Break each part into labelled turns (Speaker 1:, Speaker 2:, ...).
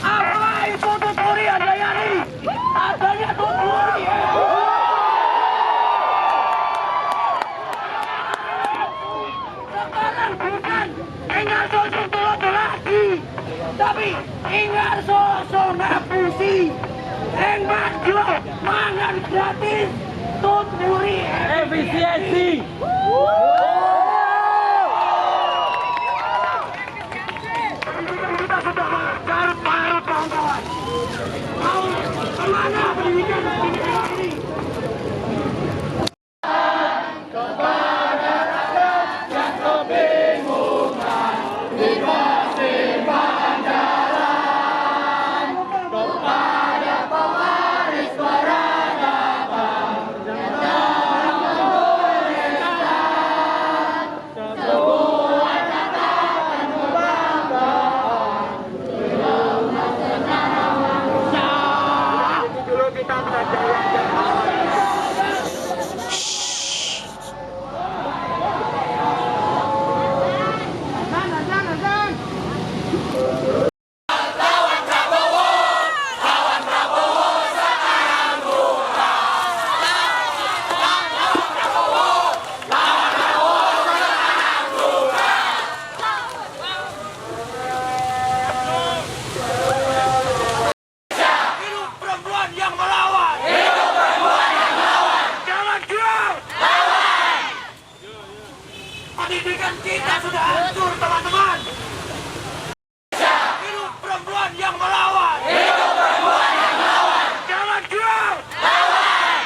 Speaker 1: Apa itu tuturi Andayani? Adanya tuturi. Sekarang bukan ingat sosok lagi, tapi ingat sosok ngapusi. Enggak jual mangan gratis, tuturi efisiensi. Kita sudah mengarut kawan-kawan. Mau kemana pendidikan ini?
Speaker 2: Kepada rakyat yang kebingungan di persimpangan jalan, kepada pewaris peradaban yang telah menggoreskan sebuah catatan kebanggaan di rumah senang manusia. Dulu kita belajar yang pendidikan kita sudah hancur, teman-teman. Hidup perempuan yang melawan. Hidup perempuan yang melawan. Jangan diam. Lawan.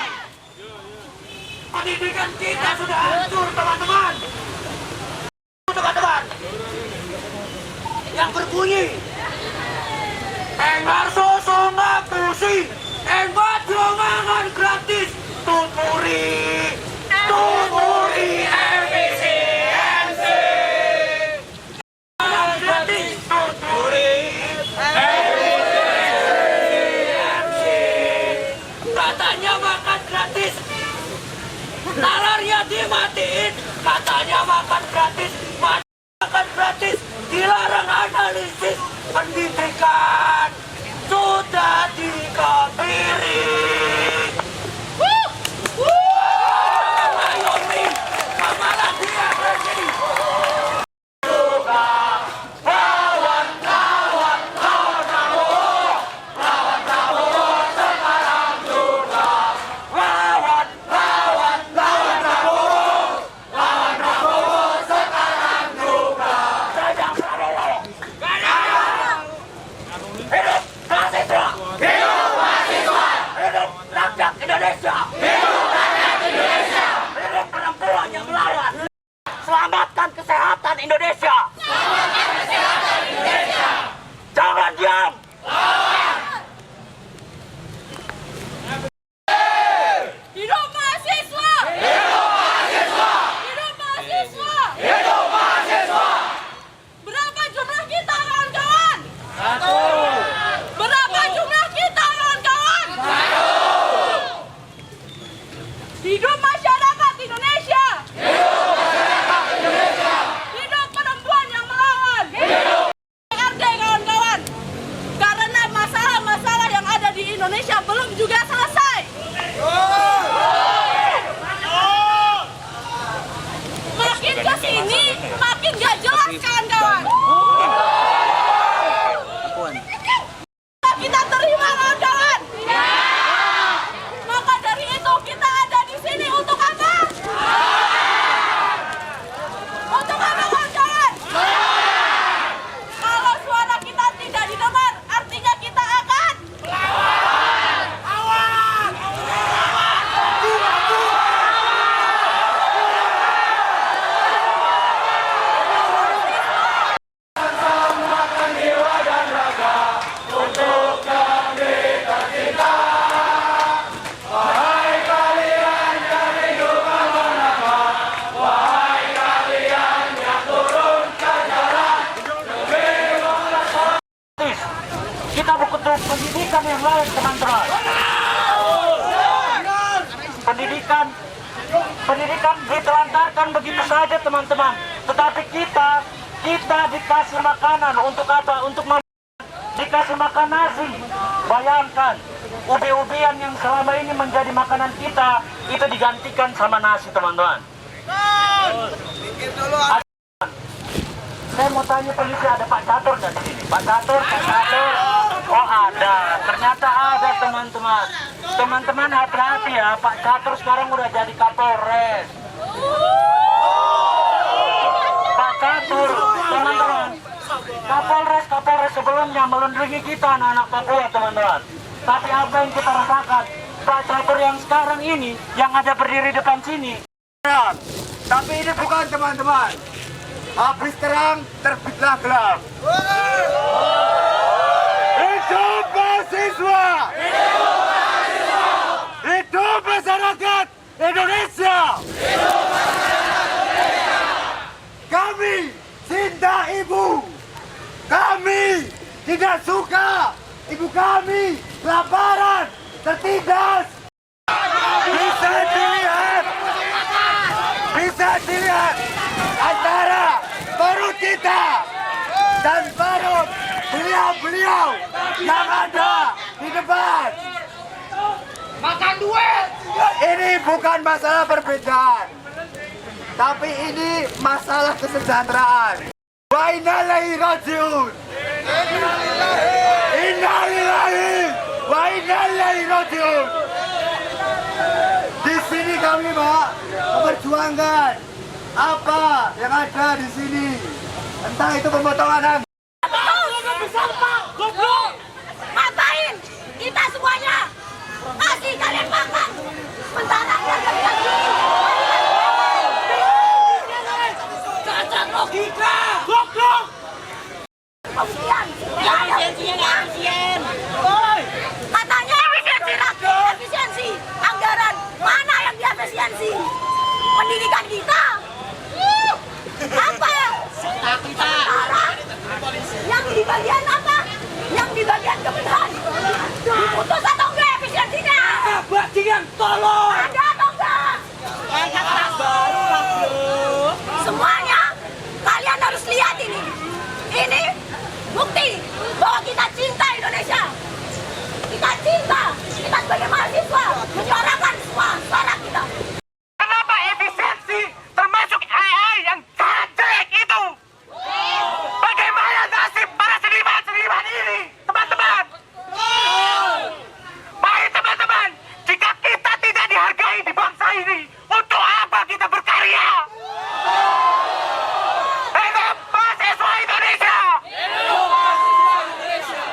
Speaker 2: Pendidikan kita sudah hancur, teman-teman. Teman-teman yang berbunyi Engarso ngapusi, engbat mangan gratis, tuturi efisiensi. Mangan gratis, tuturi efisiensi. Katanya makan gratis, nalarnya dimatiin. Katanya makan gratis, makan gratis, dilarang analisis. Pendidikan sudah dikebiri. Ayomi, kepala dia bersih. Juga kawan-kawan Prabowo sekarang juga kawan-kawan Prabowo sekarang juga sedang Prabowo.
Speaker 1: akses pendidikan yang layak, teman-teman. Pendidikan ditelantarkan begitu saja, teman-teman. Tetapi kita dikasih makanan untuk apa? Untuk dikasih makan nasi. Bayangkan, ubi-ubian yang selama ini menjadi makanan kita itu digantikan sama nasi, teman-teman. Saya mau tanya polisi, ada Pak Catur nggak di sini? Pak Catur. Oh ada, ternyata ada, teman-teman. Teman-teman hati-hati ya, Pak Catur sekarang udah jadi Kapolres. Pak Catur, teman-teman. Kapolres sebelumnya melindungi kita anak-anak Papua, teman-teman. Tapi apa yang kita rasakan? Pak Catur yang sekarang ini, yang ada berdiri depan sini.
Speaker 2: Tapi ini bukan, teman-teman. Habis terang, terbitlah gelap. Hidup mahasiswa! Hidup masyarakat Indonesia! Kami cinta ibu. Kami tidak suka ibu kami kelaparan, tertindas. Bisa dilihat antara perut kita dan perut beliau-beliau yang ada di depan.
Speaker 1: Makan duit!
Speaker 2: Ini bukan masalah perbedaan, tapi ini masalah kesejahteraan. Wa inna ilaihi rajiun. Inna lillahi wa inna ilaihi rajiun. Di sini kami, Pak, memperjuangkan apa yang ada di sini. Entah itu pemotongan
Speaker 3: Goblok! Ngapain? Kita semuanya kasih kalian makan. Sementara kalian
Speaker 1: Cacat logika! Goblok!
Speaker 3: katanya efisiensi lagi, efisiensi anggaran. Mana yang diefisiensi? Pendidikan kita. Apa? Sementara yang di bagian apa? Yang di bagian kebenaran diputus atau enggak efisiensinya?
Speaker 1: Bajingan tolong!
Speaker 3: Ada atau enggak? Semuanya kalian harus lihat ini. Ini bukti bahwa kita cinta Indonesia. Kita cinta. Kita sebagai mahasiswa menyuarakan semua suara kita.
Speaker 1: Kenapa efisiensi termasuk AI yang sangat jelek itu? Bagaimana nasib para seniman-seniman ini, teman-teman? Baik, teman-teman, jika kita tidak dihargai di bangsa ini, untuk apa kita berkarya? Hidup mahasiswa Indonesia!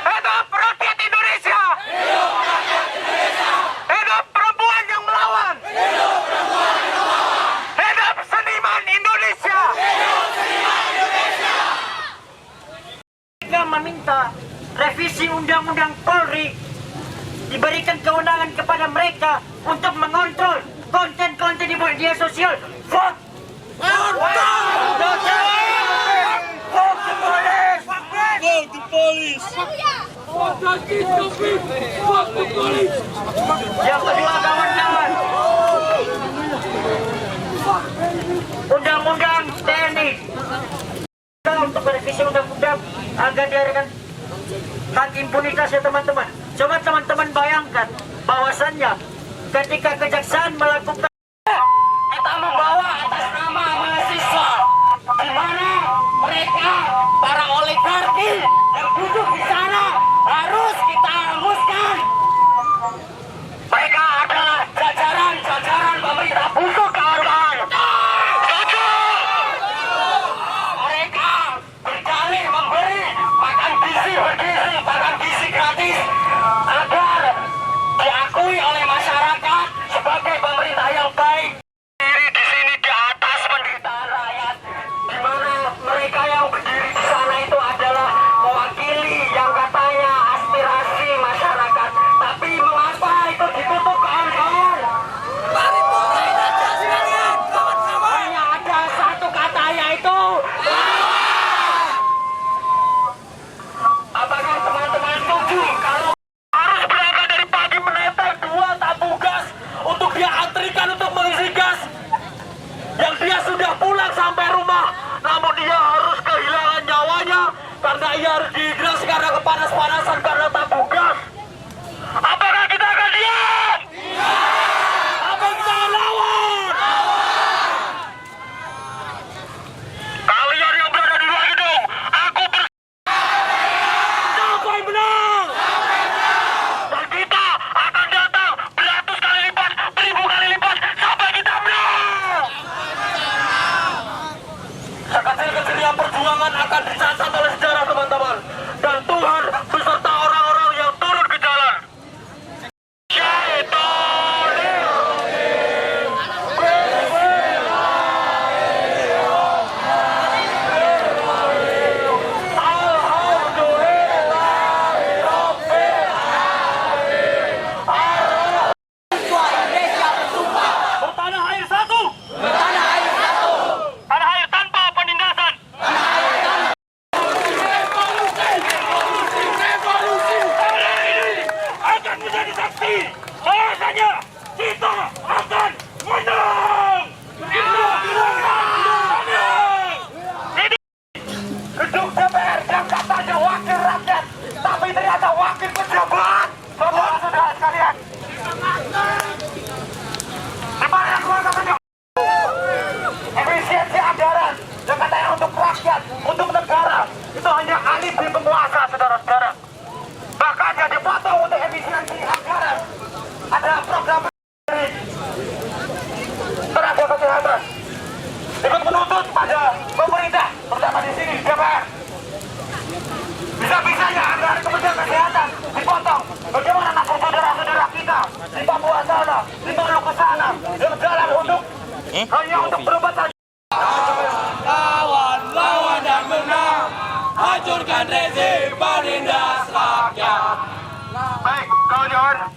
Speaker 1: Hidup rakyat Indonesia! Hidup perempuan yang melawan! Hidup seniman Indonesia! Kita meminta revisi Undang-Undang Polri, diberikan kewenangan kepada mereka untuk mengontrol konten-konten di media sosial. Fuck! Yang kedua, kawan-kawan, Undang-Undang TNI. Untuk merevisi undang-undang agar diadakan tanpa impunitas ya, teman-teman. Coba teman-teman bayangkan bahwasannya ketika kejaksaan melakukan kita membawa atas nama mahasiswa, di mana mereka para oligarki yang duduk di sana harus kita hanguskan. Mereka adalah jajaran pemerintah busuk, kawan-kawan. Mereka berdalih memberi makan gizi gratis agar diakui oleh masyarakat sebagai pemerintah yang karena ia harus dihidrasi karena kepanas-panasan karena tabung gas. Apakah kita akan diam? Apa kita akan lawan? Kalian yang berada di luar gedung, aku siapa yang menang? Dan kita akan datang beratus kali lipat, beribu kali lipat sampai kita menang. Sekecil-kecilnya perjuangan akan dicatat oleh sejarah, teman-teman. Dan Tuhan beserta orang-orang yang turun ke jalan. Bertanah air satu. Tanah air tanpa penindasan. Akan menjadi saksi bahwasanya kita akan menang. Kita menang. Ini gedung DPR yang katanya wakil rakyat, tapi ternyata wakil pejabat. Saudara-saudara sekalian, di mana keluarga pejabat? Efisiensi anggaran yang katanya untuk rakyat, untuk negara, itu hanya alibi penguasa, saudara-saudara. Bahkan yang dipotong untuk efisiensi anggaran ada program tenaga kesehatan. Ikut menuntut pada pemerintah, terutama di sini DPR. Bisa-bisanya anggaran Kementerian Kesehatan dipotong. Bagaimana nasib saudara-saudara kita di Papua sana, di Maluku sana, yang jalan untuk hanya untuk berobat saja.
Speaker 4: Lawan dan menang, hancurkan rezim penindas rakyat.
Speaker 1: Baik, kawan-kawan.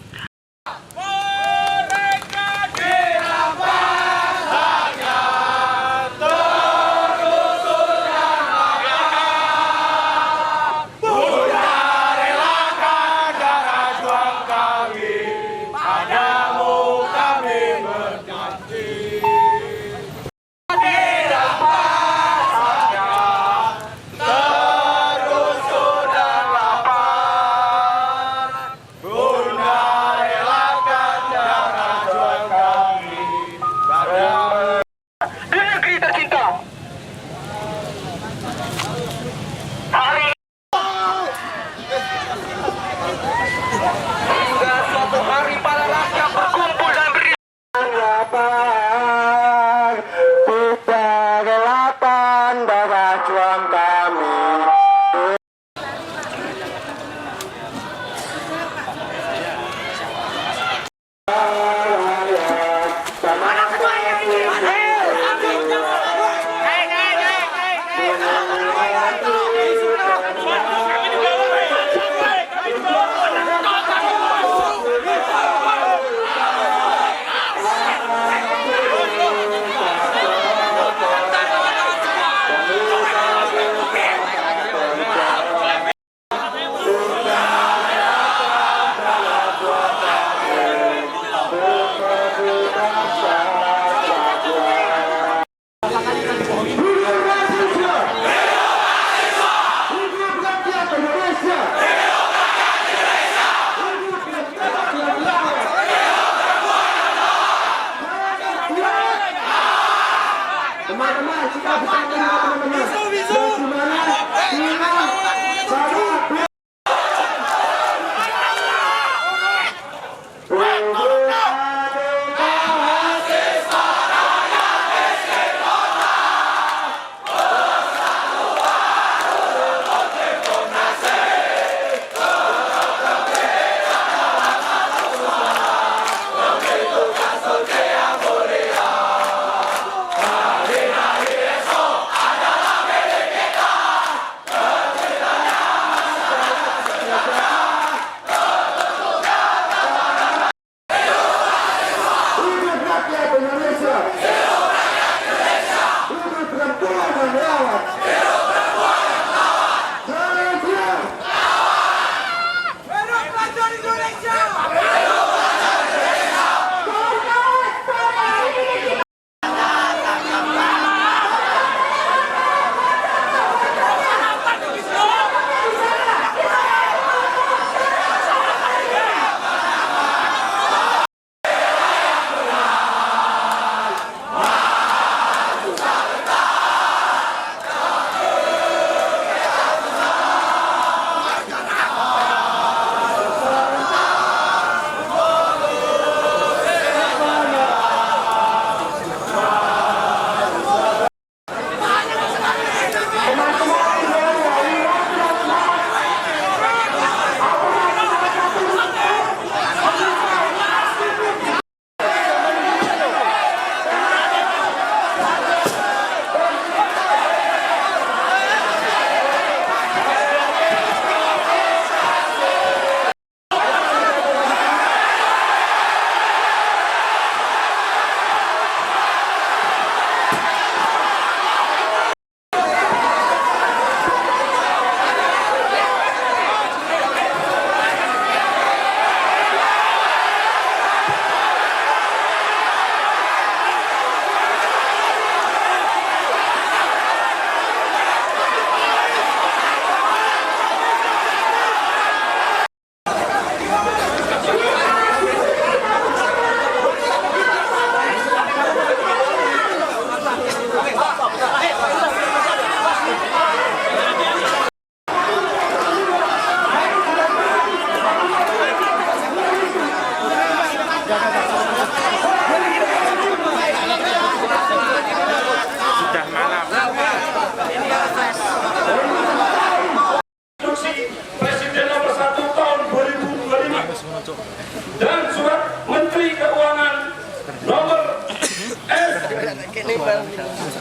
Speaker 4: Mereka dirampas hanya terusur dan layak. Bunda relakan darah juang kami, padamu kami berjanji. Dirampas hanya terusur dan lapar. Bunda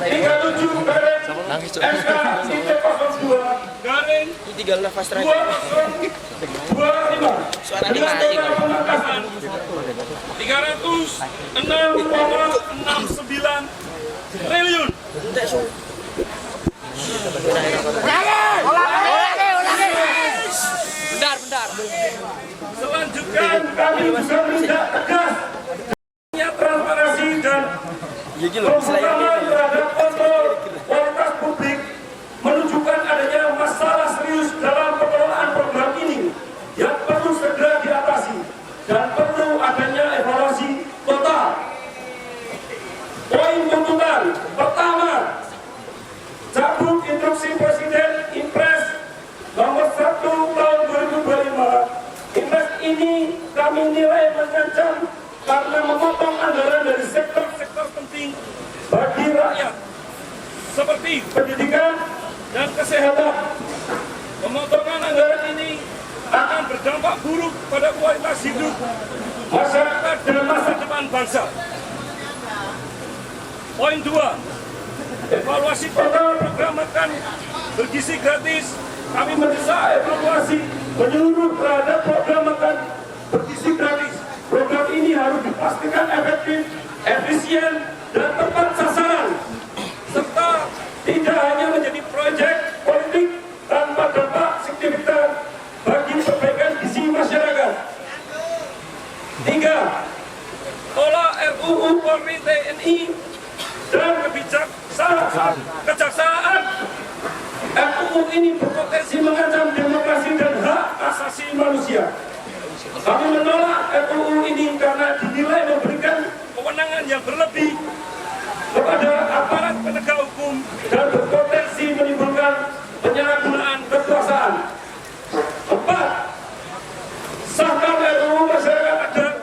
Speaker 4: 37 garing SK IT02 garing 2025 pemangkasan 306,69 triliun. Selanjutnya kami juga menindak tegas transparansi dan pembukaan terhadap kontrol kualitas publik menunjukkan adanya masalah serius dalam pengelolaan program ini yang perlu segera diatasi dan perlu adanya evaluasi total. Poin tuntutan pertama, cabut instruksi Presiden Impres nomor 1 tahun 2025. Impres ini kami nilai mengancam karena memotong anggaran dari sektor-sektor penting bagi rakyat seperti pendidikan dan kesehatan. Pemotongan anggaran ini akan berdampak buruk pada kualitas hidup masyarakat dan masa depan bangsa. Poin 2, evaluasi total program makan bergizi gratis. Kami mendesak evaluasi menyeluruh terhadap program makan bergizi gratis. Program ini harus dipastikan efektif, efisien, dan tepat sasaran, serta tidak hanya menjadi proyek politik tanpa dampak signifikan bagi perbaikan gizi masyarakat. 3. Tolak RUU Polri TNI dan kejaksaan. RUU ini berpotensi mengancam demokrasi dan hak asasi manusia. Kami menolak RUU ini karena dinilai memberikan kewenangan yang berlebih kepada aparat penegak hukum dan berpotensi menimbulkan penyalahgunaan kekuasaan. 4. Sahkan RUU masyarakat adat.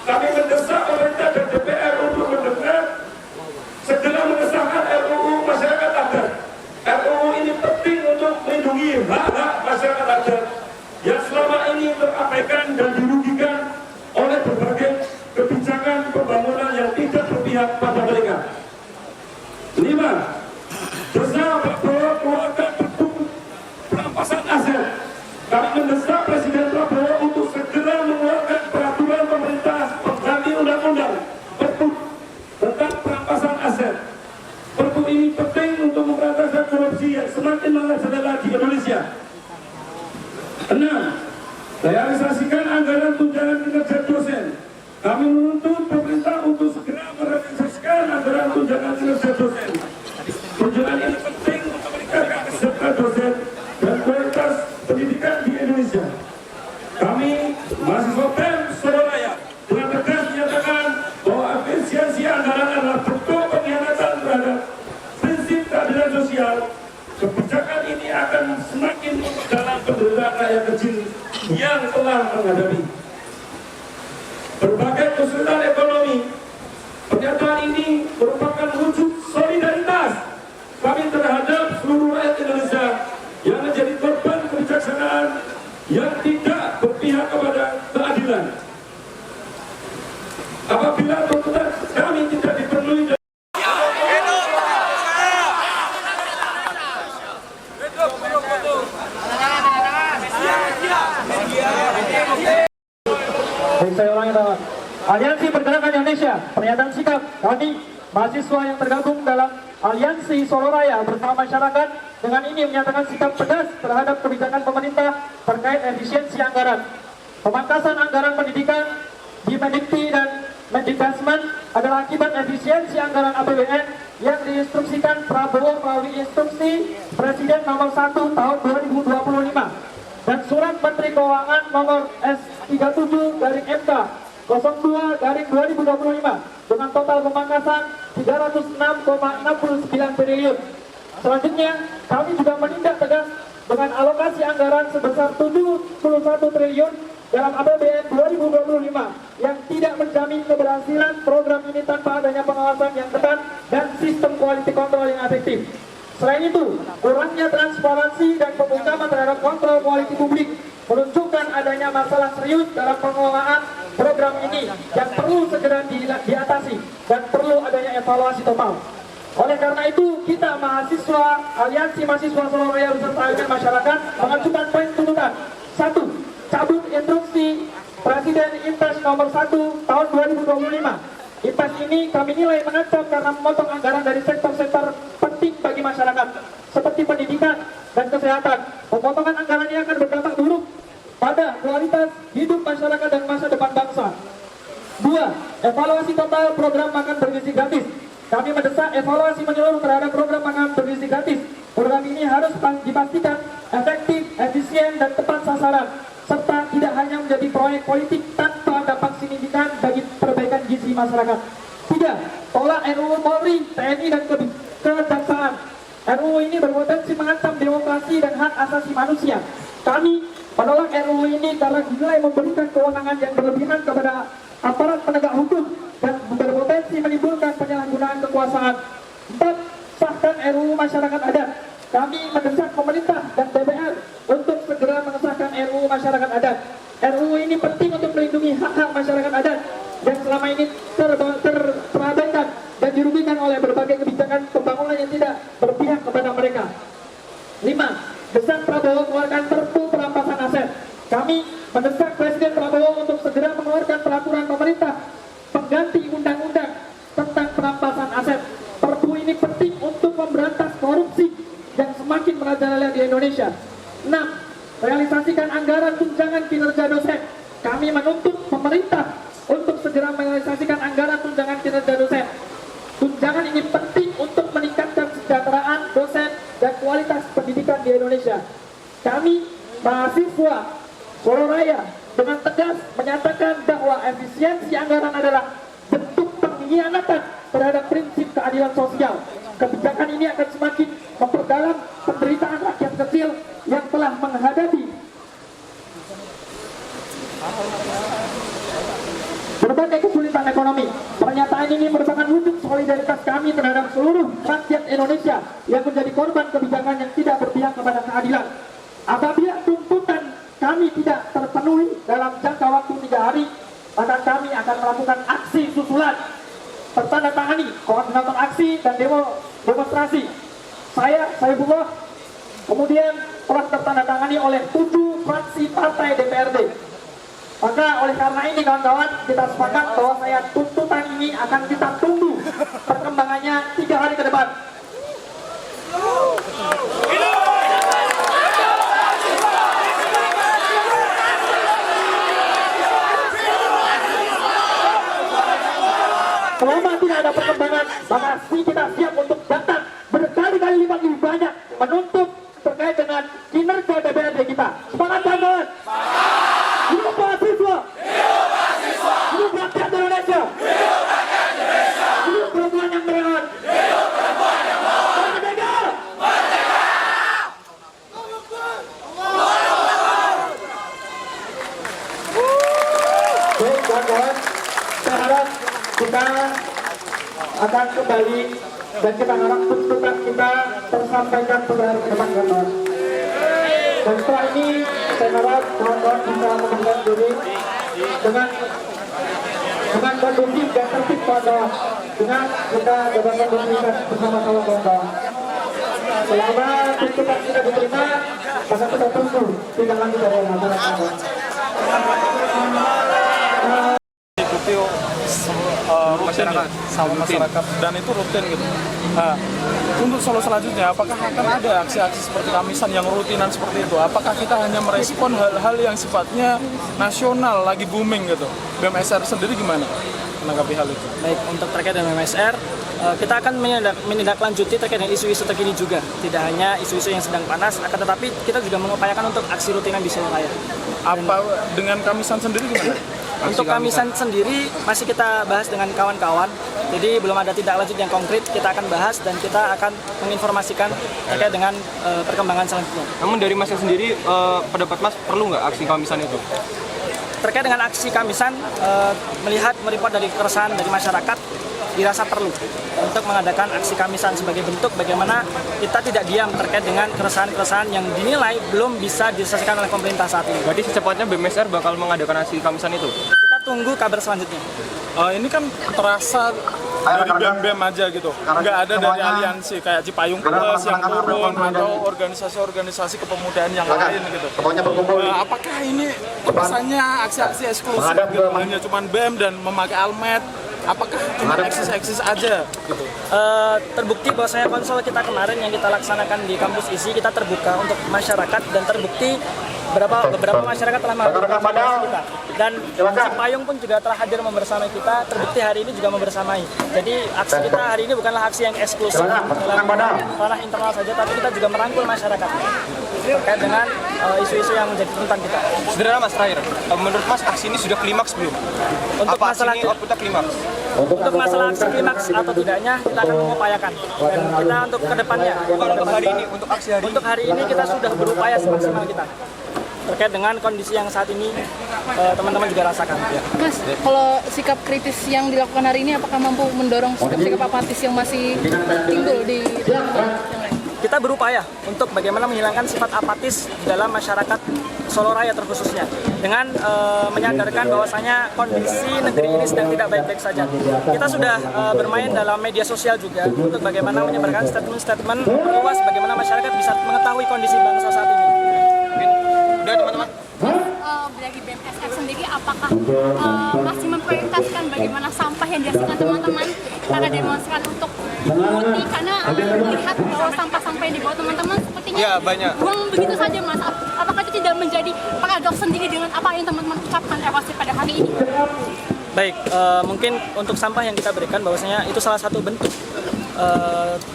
Speaker 4: Kami mendesak pemerintah dan DPR untuk segera mengesahkan RUU masyarakat adat. RUU ini penting untuk melindungi hak-hak masyarakat adat yang selama ini terabaikan dan dirugikan oleh berbagai kebijakan pembangunan yang tidak berpihak pada mereka. 5. Desak Prabowo keluarkan Perpu perampasan aset. Kami mendesak Presiden Prabowo untuk segera mengeluarkan peraturan pemerintah pengganti undang-undang Perpu tentang perampasan aset. Perpu ini penting untuk memberantas korupsi yang semakin merajalela di Indonesia. 6. Realisasikan anggaran tunjangan kinerja dosen. Kami menuntut pemerintah untuk segera merealisasikan anggaran tunjangan kinerja dosen. Tunjangan ini penting untuk meningkatkan kesejahteraan dosen dan kualitas pendidikan di Indonesia. Kami, mahasiswa BEM Surabaya, dengan tegas menyatakan bahwa efisiensi anggaran adalah bentuk pengkhianatan terhadap prinsip keadilan sosial. Kebijakan ini akan semakin memperdalam penderitaan rakyat kecil yang telah menghadapi berbagai kesulitan ekonomi. Pernyataan ini merupakan wujud solidaritas kami terhadap seluruh rakyat Indonesia yang menjadi korban kebijaksanaan yang tidak berpihak kepada keadilan. Apabila tuntutan kami tidak dipenuhi
Speaker 5: saya ulangi teman. Aliansi Pergerakan Indonesia, pernyataan sikap kami mahasiswa yang tergabung dalam Aliansi Solo Raya bersama masyarakat dengan ini menyatakan sikap pedas terhadap kebijakan pemerintah terkait efisiensi anggaran. Pemangkasan anggaran pendidikan di Mendikti dan Mendikbudmen adalah akibat efisiensi anggaran APBN yang diinstruksikan Prabowo melalui instruksi Presiden nomor 1 tahun 2025 dan surat Menteri Keuangan nomor S37/MK 02/2025 dengan total pemangkasan 306,69 triliun. Selanjutnya, kami juga menindak tegas dengan alokasi anggaran sebesar 71 triliun dalam APBN 2025 yang tidak menjamin keberhasilan program ini tanpa adanya pengawasan yang ketat dan sistem quality control yang efektif. Selain itu, kurangnya transparansi dan pembungkaman terhadap kontrol quality publik menunjukkan adanya masalah serius dalam pengelolaan program ini yang perlu segera diatasi dan perlu adanya evaluasi total. Oleh karena itu, kita mahasiswa Aliansi Mahasiswa Solo Raya beserta elemen masyarakat mengajukan poin tuntutan. 1. Cabut instruksi Presiden Impres nomor 1 tahun 2025. Impres ini kami nilai mengancam karena memotong anggaran dari sektor-sektor penting bagi masyarakat seperti pendidikan dan kesehatan. Pemotongan anggaran ini akan berdampak buruk pada kualitas hidup masyarakat dan masa depan bangsa. 2. Evaluasi total program makan bergizi gratis. Kami mendesak evaluasi menyeluruh terhadap program makan bergizi gratis. Program ini harus dipastikan efektif, efisien, dan tepat sasaran, serta tidak hanya menjadi proyek politik tanpa dampak signifikan bagi perbaikan gizi masyarakat. 3. Tolak RUU Polri, TNI, dan Kejaksaan. RUU ini berpotensi mengancam demokrasi dan hak asasi manusia. Kami menolak RUU ini karena dinilai memberikan kewenangan yang berlebihan kepada aparat penegak hukum dan berpotensi menimbulkan penyalahgunaan kekuasaan. 4. Sahkan RUU Masyarakat Adat. Kami mendesak pemerintah dan DPR untuk segera mengesahkan RUU Masyarakat Adat. RUU ini penting untuk melindungi hak-hak masyarakat adat yang selama ini terabaikan dan dirugikan oleh berbagai kebijakan pembangunan yang tidak berpihak kepada mereka. 5. Desak Prabowo mengeluarkan Perpu perampasan aset. Kami mendesak Presiden Prabowo untuk segera mengeluarkan peraturan pemerintah pengganti undang-undang tentang perampasan aset. Perpu ini penting untuk memberantas korupsi yang semakin merajalela di Indonesia. 6. Realisasikan anggaran tunjangan kinerja dosen. Kami menuntut pemerintah untuk segera merealisasikan anggaran tunjangan kinerja dosen. Tunjangan ini penting untuk meningkatkan kesejahteraan dosen dan kualitas pendidikan di Indonesia. Kami, mahasiswa Solo Raya, dengan tegas menyatakan bahwa efisiensi anggaran adalah bentuk pengkhianatan terhadap prinsip keadilan sosial. Kebijakan ini akan semakin memperdalam penderitaan rakyat kecil yang telah menghadapi berbagai kesulitan ekonomi. Pernyataan ini merupakan wujud solidaritas kami terhadap seluruh rakyat Indonesia yang menjadi korban kebijakan yang tidak berpihak kepada keadilan. Apabila tuntutan kami tidak terpenuhi dalam jangka waktu 3 hari, maka kami akan melakukan aksi susulan, tertandatangani koordinator aksi dan demonstrasi. Saya Saifullah, kemudian telah tertandatangani oleh 7 fraksi partai DPRD. Maka oleh karena ini kawan-kawan, kita sepakat bahwa tuntutan ini akan kita tunggu perkembangannya 3 hari ke depan. Selama tidak ada perkembangan, maka kita siap untuk datang berkali-kali lipat lebih banyak menuntut terkait dengan kinerja DPRD kita. Semangat kawan-kawan! Hidup mahasiswa! Hidup mahasiswa! Hidup rakyat Indonesia! Hidup rakyat Indonesia! Hidup perempuan yang melawan! Hidup perempuan yang melawan! Merdeka! Merdeka! Baik kawan-kawan, saya harap kita akan kembali dan kita harap tuntutan kita tersampaikan pada hari ke depan kawan-kawan. Dan setelah ini saya harap kawan-kawan bisa mengendalikan diri dengan kondusif dan tertib kawan-kawan, dengan kita dapat berdiskusi bersama-sama kawan-kawan. Selama tuntutan kita diterima, maka kita tunggu tindak lanjut dari masyarakat.
Speaker 6: Masyarakat sama masyarakat dan itu rutin gitu. Nah, untuk Solo selanjutnya apakah akan ada aksi-aksi seperti Kamisan yang rutinan seperti itu? Apakah kita hanya merespon hal-hal yang sifatnya nasional lagi booming gitu? BMSR sendiri gimana menanggapi hal itu?
Speaker 7: Baik, untuk terkait dengan BMSR, kita akan menindaklanjuti terkait dengan isu-isu terkini juga. Tidak hanya isu-isu yang sedang panas, akan tetapi kita juga mengupayakan untuk aksi rutinan di Solo Raya.
Speaker 6: Apa dengan Kamisan sendiri gimana?
Speaker 7: Untuk Kamisan sendiri masih kita bahas dengan kawan-kawan, jadi belum ada tindak lanjut yang konkret. Kita akan bahas dan kita akan menginformasikan terkait dengan perkembangan selanjutnya.
Speaker 8: Namun dari Mas sendiri, pendapat Mas perlu nggak aksi Kamisan itu?
Speaker 7: Terkait dengan aksi Kamisan, melihat mereport dari keresahan dari masyarakat, dirasa perlu untuk mengadakan aksi Kamisan sebagai bentuk bagaimana kita tidak diam terkait dengan keresahan-keresahan yang dinilai belum bisa diselesaikan oleh pemerintah saat ini.
Speaker 8: Berarti secepatnya BMSR bakal mengadakan aksi Kamisan itu?
Speaker 7: Kita tunggu kabar selanjutnya.
Speaker 6: Ini kan terasa dari BEM-BEM aja gitu, nggak ada dari aliansi kayak Cipayung Plus yang turun atau organisasi-organisasi kepemudaan yang lain gitu. Apakah ini kesannya aksi-aksi eksklusif gitu, hanya cuma BEM dan memakai almet? Apakah cuma eksis aja gitu?
Speaker 7: Terbukti bahwasanya konsol kita kemarin yang kita laksanakan di kampus ISI kita terbuka untuk masyarakat dan terbukti beberapa masyarakat telah melakukan kita dan Cipayung pun juga telah hadir membersamai kita, terbukti hari ini juga membersamai. Jadi aksi kita hari ini bukanlah aksi yang eksklusif dalam ranah internal saja, tapi kita juga merangkul masyarakat terkait dengan isu-isu yang menjadi tentang kita.
Speaker 8: Sederhana Mas, terakhir, menurut Mas aksi ini sudah klimaks belum?
Speaker 7: Untuk masalah
Speaker 8: aksi ini outputnya klimaks?
Speaker 7: Untuk masalah aksi klimaks atau tidaknya kita akan mengupayakan, dan kita untuk kedepannya
Speaker 8: Untuk hari ini, untuk aksi hari
Speaker 7: untuk hari ini kita sudah berupaya semaksimal kita terkait dengan kondisi yang saat ini teman-teman juga rasakan.
Speaker 9: Mas, kalau sikap kritis yang dilakukan hari ini apakah mampu mendorong sikap-sikap apatis yang masih timbul di teman-teman yang lain?
Speaker 7: Kita berupaya untuk bagaimana menghilangkan sifat apatis di dalam masyarakat Solo Raya terkhususnya dengan menyadarkan bahwasanya kondisi negeri ini sedang tidak baik-baik saja. Kita sudah bermain dalam media sosial juga untuk bagaimana menyebarkan statement-statement luas bagaimana masyarakat bisa mengetahui kondisi bangsa saat ini.
Speaker 8: Udah teman-teman.
Speaker 9: Dari BMSF sendiri apakah masih memprioritaskan bagaimana sampah yang dihasilkan teman-teman para demonstran untuk menguti, karena melihat bahwa sampah-sampah yang dibawa teman-teman sepertinya
Speaker 8: Ya, banyak.
Speaker 9: buang begitu saja, Mas. Apakah itu tidak menjadi paradoks sendiri dengan apa yang teman-teman ucapkan evaluasi pada hari ini?
Speaker 7: Baik, mungkin untuk sampah yang kita berikan bahwasanya itu salah satu bentuk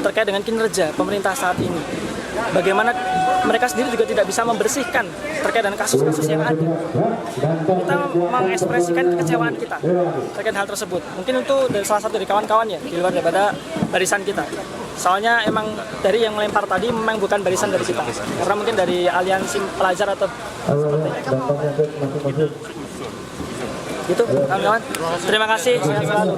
Speaker 7: terkait dengan kinerja pemerintah saat ini. Bagaimana mereka sendiri juga tidak bisa membersihkan terkait dengan kasus-kasus yang ada. Kita mengekspresikan kekecewaan kita terkait hal tersebut. Mungkin itu dari salah satu dari kawan-kawan ya, di luar daripada barisan kita. Soalnya emang dari yang melempar tadi memang bukan barisan dari kita. Karena mungkin dari aliansi pelajar atau seperti itu. Gitu, kawan-kawan. Terima kasih. Sehat selalu.